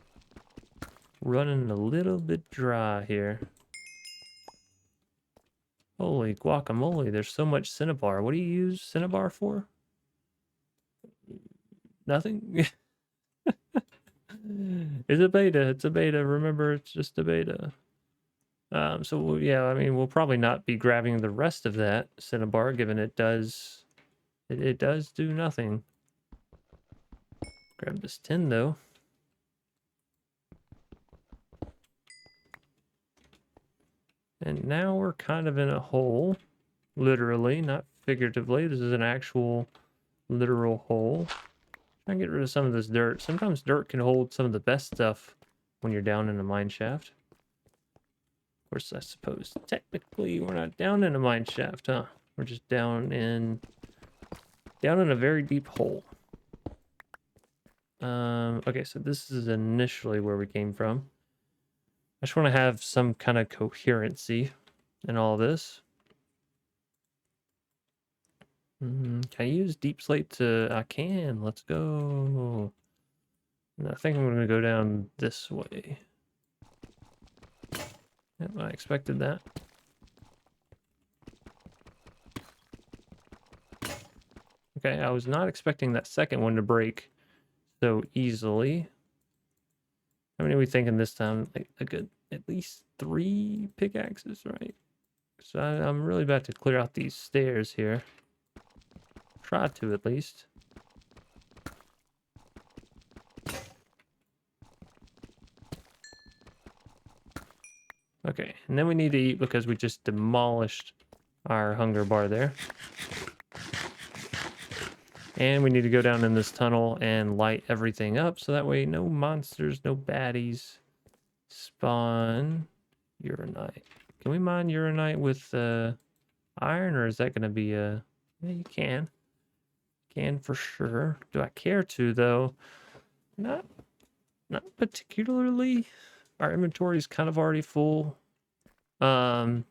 running a little bit dry here. Holy guacamole, there's so much cinnabar. What do you use cinnabar for? Nothing? It's a beta. It's a beta. Remember, it's just a beta. So yeah, I mean, we'll probably not be grabbing the rest of that cinnabar, given it does do nothing. Grab this tin though. And now we're kind of in a hole, literally, not figuratively. This is an actual literal hole. Try and get rid of some of this dirt. Sometimes dirt can hold some of the best stuff when you're down in a mine shaft. Of course, I suppose technically we're not down in a mine shaft, huh? We're just down in a very deep hole. Okay, so this is initially where we came from. I just want to have some kind of coherency in all this. Can I use deep slate to... I can. Let's go. And I think I'm going to go down this way. Yep, I expected that. Okay, I was not expecting that second one to break so easily. How many are we thinking this time? Like a good at least 3 pickaxes, right? So I'm really about to clear out these stairs here. Try to at least. Okay, and then we need to eat because we just demolished our hunger bar there. And we need to go down in this tunnel and light everything up so that way no monsters, no baddies spawn. Uranite. Can we mine uranite with iron, or is that going to be a... Yeah, you can. Can for sure. Do I care to, though? Not particularly. Our inventory is kind of already full. Hey,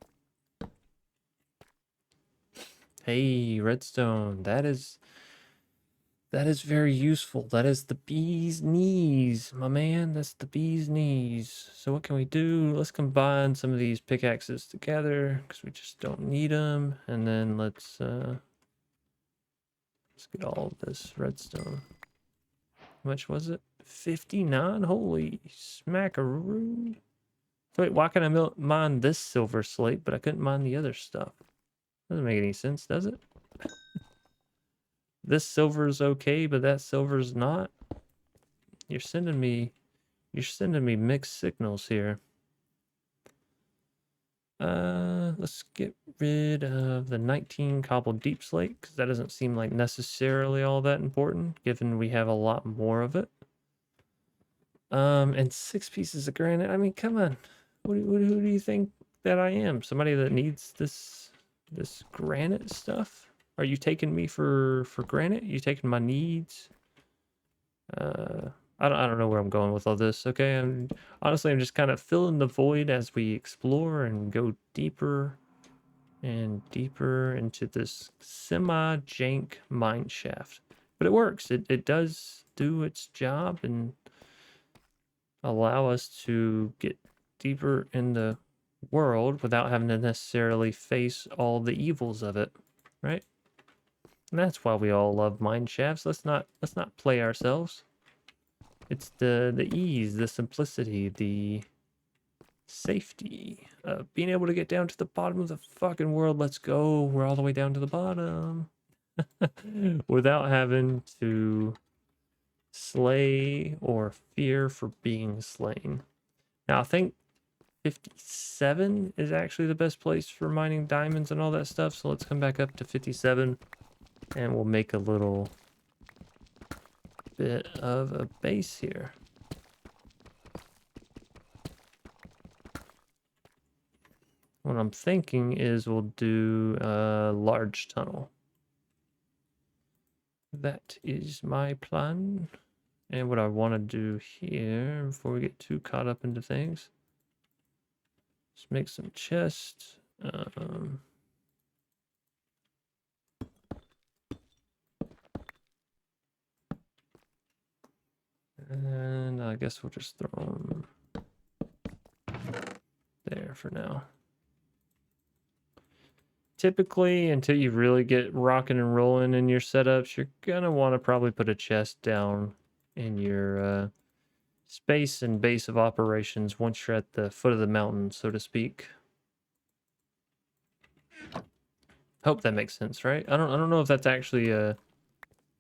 redstone. That is very useful. That is the bee's knees, my man. That's the bee's knees. So what can we do? Let's combine some of these pickaxes together because we just don't need them. And then let's get all of this redstone. How much was it? 59? Holy smackaroo. Wait, why can I mine this silver slate, but I couldn't mine the other stuff? Doesn't make any sense, does it? This silver is okay, but that silver is not. You're sending me mixed signals here. Let's get rid of the 19 cobbled deep slate, because that doesn't seem like necessarily all that important, given we have a lot more of it. And 6 pieces of granite. I mean, come on. Who do you think that I am? Somebody that needs this granite stuff? Are you taking me for granite? You taking my needs? I don't know where I'm going with all this. Okay, honestly I'm just kind of filling the void as we explore and go deeper and deeper into this semi-jank mine shaft. But it works. It does do its job and allow us to get deeper in the world without having to necessarily face all the evils of it, right? And that's why we all love mine shafts. Let's not play ourselves. It's the ease, the simplicity, the safety of being able to get down to the bottom of the fucking world. Let's go. We're all the way down to the bottom without having to slay or fear for being slain. Now, I think 57 is actually the best place for mining diamonds and all that stuff. So let's come back up to 57 and we'll make a little bit of a base here. What I'm thinking is we'll do a large tunnel. That is my plan. And what I want to do here, before we get too caught up into things, let's make some chests. And I guess we'll just throw them there for now. Typically, until you really get rocking and rolling in your setups, you're gonna want to probably put a chest down in your space and base of operations once you're at the foot of the mountain, so to speak. Hope that makes sense, right? I don't know if that's actually a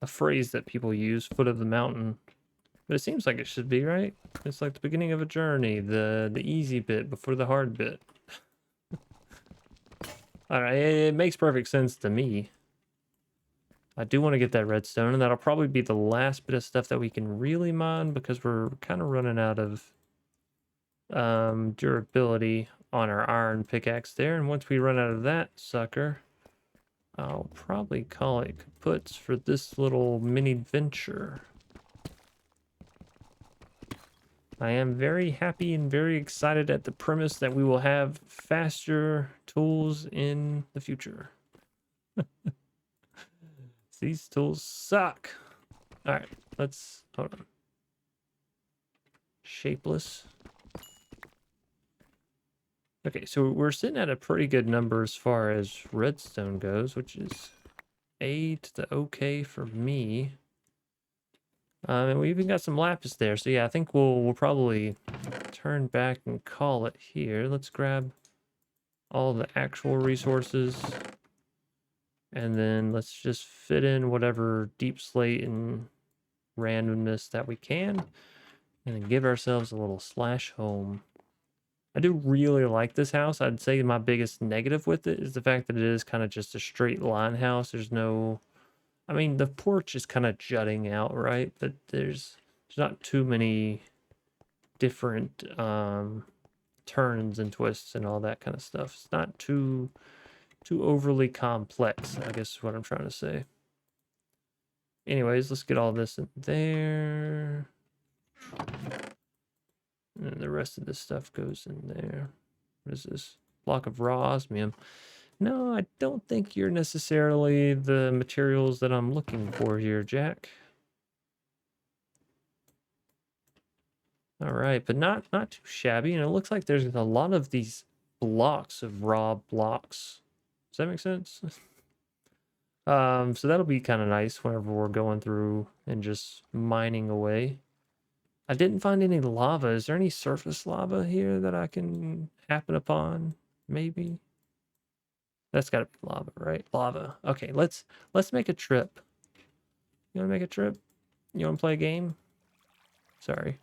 phrase that people use, foot of the mountain, but it seems like it should be, right? It's like the beginning of a journey, the easy bit before the hard bit. All right, it makes perfect sense to me. I do want to get that redstone, and that'll probably be the last bit of stuff that we can really mine because we're kind of running out of durability on our iron pickaxe there. And once we run out of that sucker, I'll probably call it kaputs for this little mini venture. I am very happy and very excited at the premise that we will have faster tools in the future. These tools suck. All right, let's hold on. Shapeless. Okay, so we're sitting at a pretty good number as far as redstone goes, which is A to the okay for me. And we even got some lapis there. So yeah, I think we'll probably turn back and call it here. Let's grab all the actual resources. And then let's just fit in whatever deep slate and randomness that we can. And then give ourselves a little slash home. I do really like this house. I'd say my biggest negative with it is the fact that it is kind of just a straight line house. There's no... I mean, the porch is kind of jutting out, right? But there's not too many different turns and twists and all that kind of stuff. It's not too overly complex, I guess is what I'm trying to say. Anyways, let's get all this in there. And the rest of this stuff goes in there. What is this? Block of raw osmium. No, I don't think you're necessarily the materials that I'm looking for here, Jack. All right, but not too shabby. And it looks like there's a lot of these blocks of raw blocks. Does that make sense? So that'll be kind of nice whenever we're going through and just mining away. I didn't find any lava. Is there any surface lava here that I can happen upon? Maybe. That's gotta be lava, right? Lava. Okay, let's make a trip. You wanna make a trip? You wanna play a game? Sorry.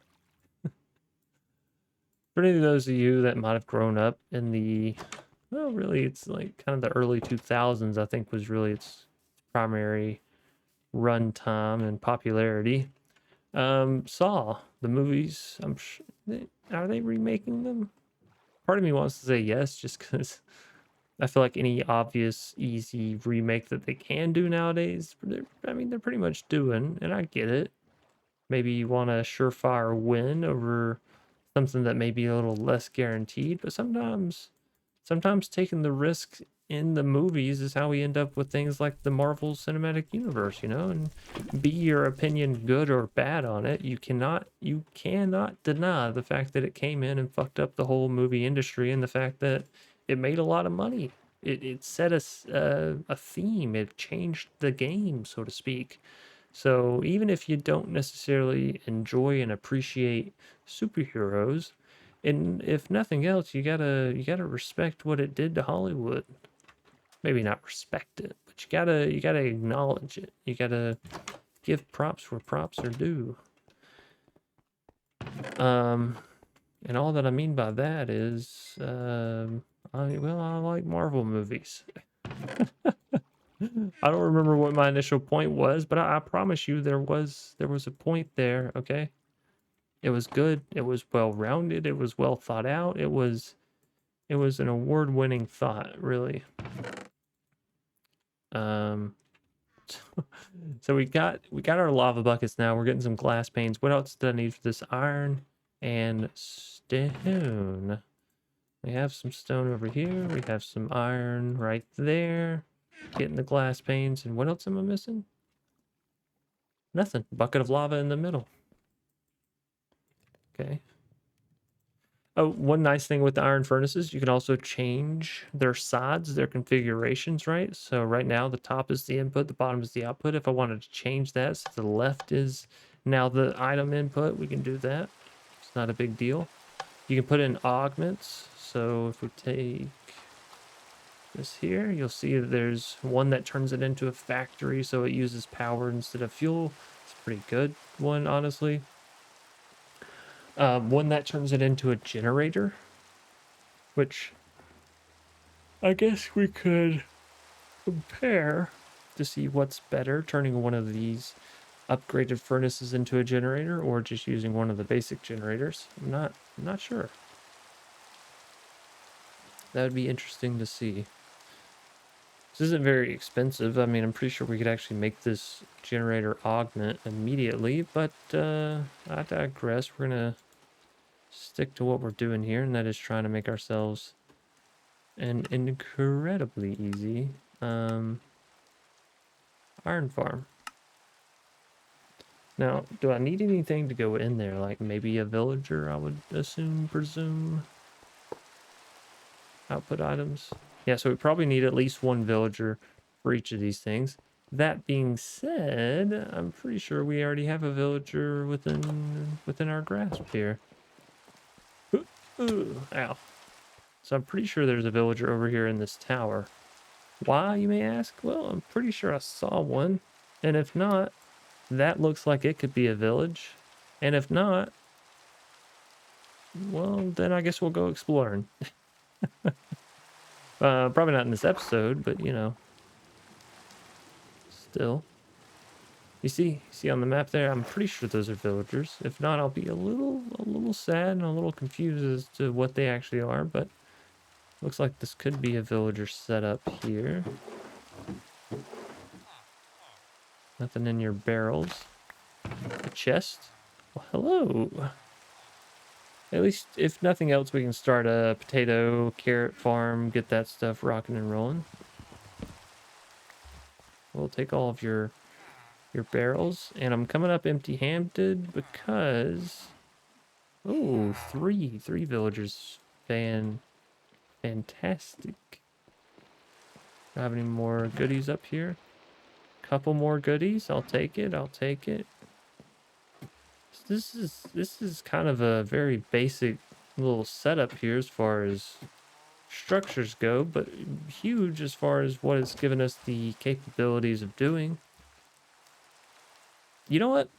For any of those of you that might have grown up in the, well, really, it's like kind of the early 2000s, I think was really its primary run time and popularity. Saw the movies. I'm sure, are they remaking them? Part of me wants to say yes, just because I feel like any obvious, easy remake that they can do nowadays, I mean, they're pretty much doing, and I get it. Maybe you want a surefire win over something that may be a little less guaranteed, but sometimes taking the risk in the movies is how we end up with things like the Marvel Cinematic Universe, you know, and be your opinion good or bad on it, you cannot deny the fact that it came in and fucked up the whole movie industry and the fact that it made a lot of money. It set us a theme. It changed the game, so to speak. So even if you don't necessarily enjoy and appreciate superheroes, and if nothing else, you gotta respect what it did to Hollywood. Maybe not respect it, but you gotta acknowledge it. You gotta give props where props are due. Um, and all that I mean by that is, I like Marvel movies. I don't remember what my initial point was, but I promise you there was a point there. Okay, it was good. It was well rounded. It was well thought out. It was an award-winning thought, really. Um, so we got our lava buckets now. We're getting some glass panes. What else did I need for this? Iron and stone. We have some stone over here. We have some iron right there. Getting the glass panes. And what else am I missing? Nothing. Bucket of lava in the middle. Okay. Oh, one nice thing with the iron furnaces, you can also change their sides, their configurations, right? So right now the top is the input, the bottom is the output. If I wanted to change that, so the left is now the item input, we can do that. It's not a big deal. You can put in augments. So if we take this here, you'll see that there's one that turns it into a factory, so it uses power instead of fuel. It's a pretty good one, honestly. One that turns it into a generator, which I guess we could compare to see what's better, turning one of these upgraded furnaces into a generator or just using one of the basic generators. I'm not sure. That would be interesting to see. This isn't very expensive. I mean, I'm pretty sure we could actually make this generator augment immediately, but I digress. We're gonna stick to what we're doing here, and that is trying to make ourselves an incredibly easy iron farm. Now, do I need anything to go in there? Like maybe a villager, I would presume. Output items. Yeah, so we probably need at least one villager for each of these things. That being said, I'm pretty sure we already have a villager within our grasp here. Ooh, ow. So I'm pretty sure there's a villager over here in this tower. Why, you may ask? Well, I'm pretty sure I saw one. And if not, that looks like it could be a village. And if not, well, then I guess we'll go exploring. Probably not in this episode, but you know, still. You see on the map there, I'm pretty sure those are villagers. If not, I'll be a little sad and a little confused as to what they actually are, but looks like this could be a villager setup here. Nothing in your barrels. A chest. Well, hello. At least, if nothing else, we can start a potato, carrot farm, get that stuff rocking and rolling. We'll take all of your barrels, and I'm coming up empty-handed because, oh, three villagers. Fantastic. Do I have any more goodies up here? couple more goodies. I'll take it. I'll take it. This is kind of a very basic little setup here as far as structures go, but huge as far as what it's given us the capabilities of doing. You know what?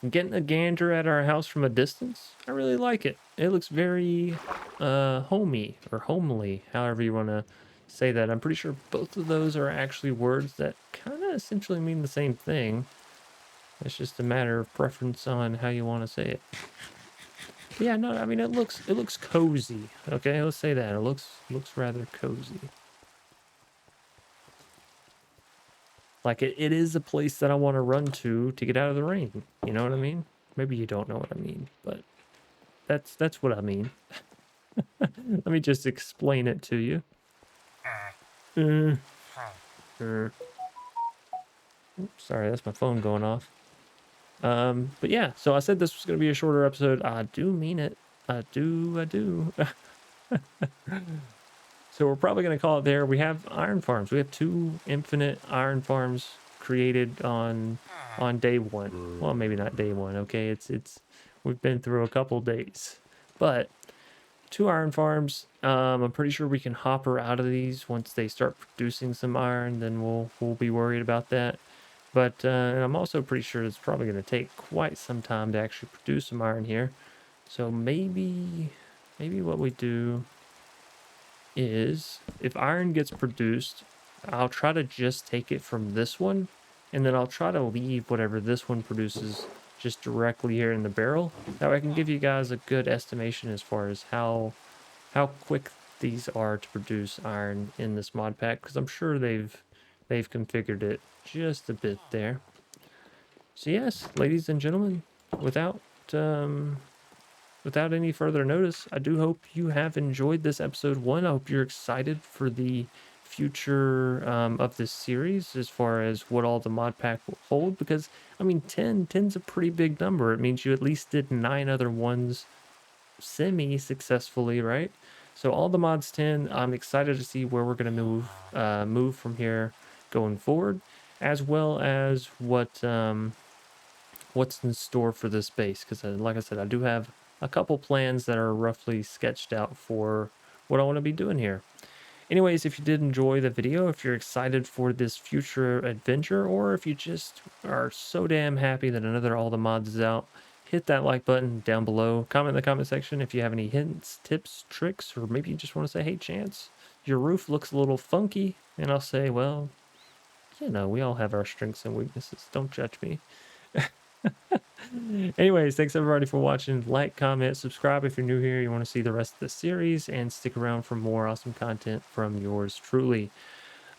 Getting a gander at our house from a distance, I really like it. It looks very homey or homely, however you want to say that. I'm pretty sure both of those are actually words that kind of essentially mean the same thing. It's just a matter of preference on how you want to say it. But yeah, no, I mean it looks cozy. Okay, let's say that. It looks rather cozy. Like it is a place that I want to run to get out of the rain. You know what I mean? Maybe you don't know what I mean, but that's what I mean. Let me just explain it to you. Sorry, that's my phone going off. But yeah, so I said this was going to be a shorter episode. I do mean it. I do. So we're probably going to call it there. We have iron farms. We have 2 infinite iron farms created on day 1. Well, maybe not day 1. Okay, it's we've been through a couple days, but 2 iron farms. I'm pretty sure we can hopper out of these once they start producing some iron. Then we'll be worried about that. But I'm also pretty sure it's probably going to take quite some time to actually produce some iron here. So maybe what we do is if iron gets produced, I'll try to just take it from this one, and then I'll try to leave whatever this one produces just directly here in the barrel. That way I can give you guys a good estimation as far as how quick these are to produce iron in this mod pack, because I'm sure they've configured it just a bit there. So yes, ladies and gentlemen, without any further notice, I do hope you have enjoyed this episode 1. I hope you're excited for the future of this series as far as what all the mod pack will hold, because I mean 10's a pretty big number. It means you at least did 9 other ones semi-successfully, right? So all the mods 10, I'm excited to see where we're going to move from here going forward, as well as what's in store for this base, because like I said, I do have a couple plans that are roughly sketched out for what I want to be doing here. Anyways, if you did enjoy the video, if you're excited for this future adventure, or if you just are so damn happy that another All the Mods is out, hit that like button down below. Comment in the comment section if you have any hints, tips, tricks, or maybe you just want to say, hey, Chance, your roof looks a little funky. And I'll say, well, you know, we all have our strengths and weaknesses. Don't judge me. Anyways, thanks everybody for watching. Like, comment, subscribe if you're new here, you want to see the rest of the series, and stick around for more awesome content from yours truly.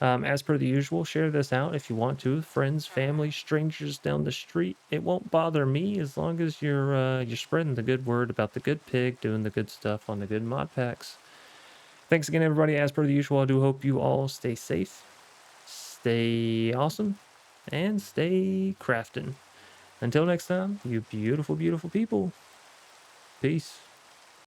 As per the usual, share this out if you want to. Friends, family, strangers down the street. It won't bother me as long as you're spreading the good word about the good pig doing the good stuff on the good mod packs. Thanks again, everybody. As per the usual, I do hope you all stay safe, stay awesome, and stay crafting. Until next time, you beautiful, beautiful people. Peace.